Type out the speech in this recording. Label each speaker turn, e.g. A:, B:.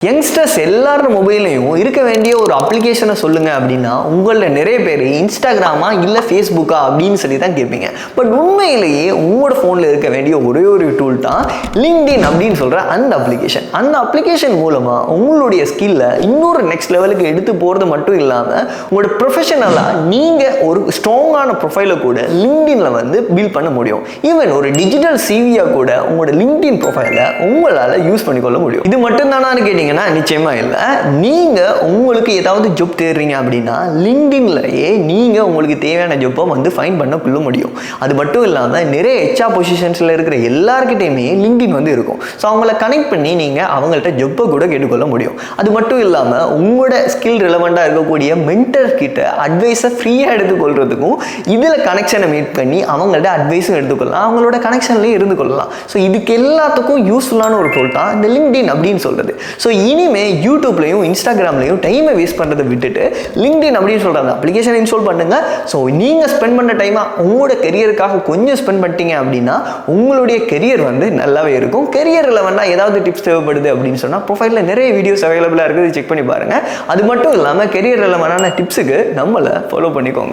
A: Youngsters எல்லாரும் மொபைல்லையும் இருக்க வேண்டிய ஒரு அப்ளிகேஷனை சொல்லுங்கள் அப்படின்னா உங்களில் நிறைய பேர் இன்ஸ்டாகிராமா இல்லை ஃபேஸ்புக்கா அப்படின்னு சொல்லி தான் கேட்பீங்க. பட் உண்மையிலேயே உங்களோட ஃபோனில் இருக்க வேண்டிய ஒரே ஒரு டூல் தான் லிங்க்டின் அப்படின்னு சொல்கிற அந்த அப்ளிகேஷன். அந்த அப்ளிகேஷன் மூலமாக உங்களுடைய ஸ்கில்லை இன்னொரு நெக்ஸ்ட் லெவலுக்கு எடுத்து போகிறது மட்டும் இல்லாமல் உங்களோட ப்ரொஃபஷனலாக நீங்கள் ஒரு ஸ்ட்ராங்கான ப்ரொஃபைலை கூட லிங்க்டினில் வந்து பில்ட் பண்ண முடியும். ஈவன் ஒரு டிஜிட்டல் சிவியாக கூட உங்களோட லிங்க்டின் ப்ரொஃபைலை உங்களால் யூஸ் பண்ணிக்கொள்ள முடியும். இது மட்டும் தானான்னு கேட்டீங்க நிச்சயமா இல்லை. நீங்க உங்களுக்கு ஏதாவது ஜாப் தேடுறீங்க அப்படின்னா லிங்க்டின்லயே நீங்க உங்களுக்கு தேவையான ஜாப்பை வந்து ஃபைண்ட் பண்ண முடியும். அது மட்டும் இல்லாமல் நிறைய ஹெச்ஆர் பொசிஷன்ஸ்ல இருக்கிற எல்லாருக்கிட்டையுமே லிங்க்டின் வந்து இருக்கும். ஸோ அவங்கள கனெக்ட் பண்ணி நீங்க அவங்கள்ட்ட ஜாப்பை கூட கேட்டுக்கொள்ள முடியும். அது மட்டும் இல்லாமல் உங்களோட ஸ்கில் ரிலவெண்டாக இருக்கக்கூடிய மென்டர் கிட்ட அட்வைஸை ஃப்ரீயாக எடுத்துக்கொள்றதுக்கும் இதில் கனெக்ஷனை மீட் பண்ணி அவங்கள்ட்ட அட்வைஸும் எடுத்துக்கொள்ளலாம், அவங்களோட கனெக்ஷன்லேயே இருந்து கொள்ளலாம். ஸோ இதுக்கு எல்லாத்துக்கும் யூஸ்ஃபுல்லான ஒரு டூல் தான் இந்த லிங்க்டின் அப்படின்னு சொல்றது. ஸோ இனிமே யூடியூப்லையும் இன்ஸ்டாகிராம்லையும் டைமை வேஸ்ட் பண்ணுறதை விட்டுட்டு லிங்க்டின் அப்படின்னு சொல்கிற அந்த அப்ளிகேஷன் இன்ஸ்டால் பண்ணுங்க. ஸோ நீங்கள் ஸ்பெண்ட் பண்ண டைமை உங்களோட கெரியருக்காக கொஞ்சம் ஸ்பெண்ட் பண்ணிட்டீங்க அப்படின்னா உங்களுடைய கெரியர் வந்து நல்லாவே இருக்கும். கெரியர் ரிலவெண்டாக ஏதாவது டிப்ஸ் தேவைப்படுது அப்படின்னு சொன்னால் ப்ரொஃபைலில் நிறைய வீடியோஸ் அவைலபிளாக இருக்குது, செக் பண்ணி பாருங்கள். அது மட்டும் இல்லாமல் கெரியர் ரிலவெண்டான டிப்ஸுக்கு நம்மளை ஃபாலோ பண்ணிக்கோங்க.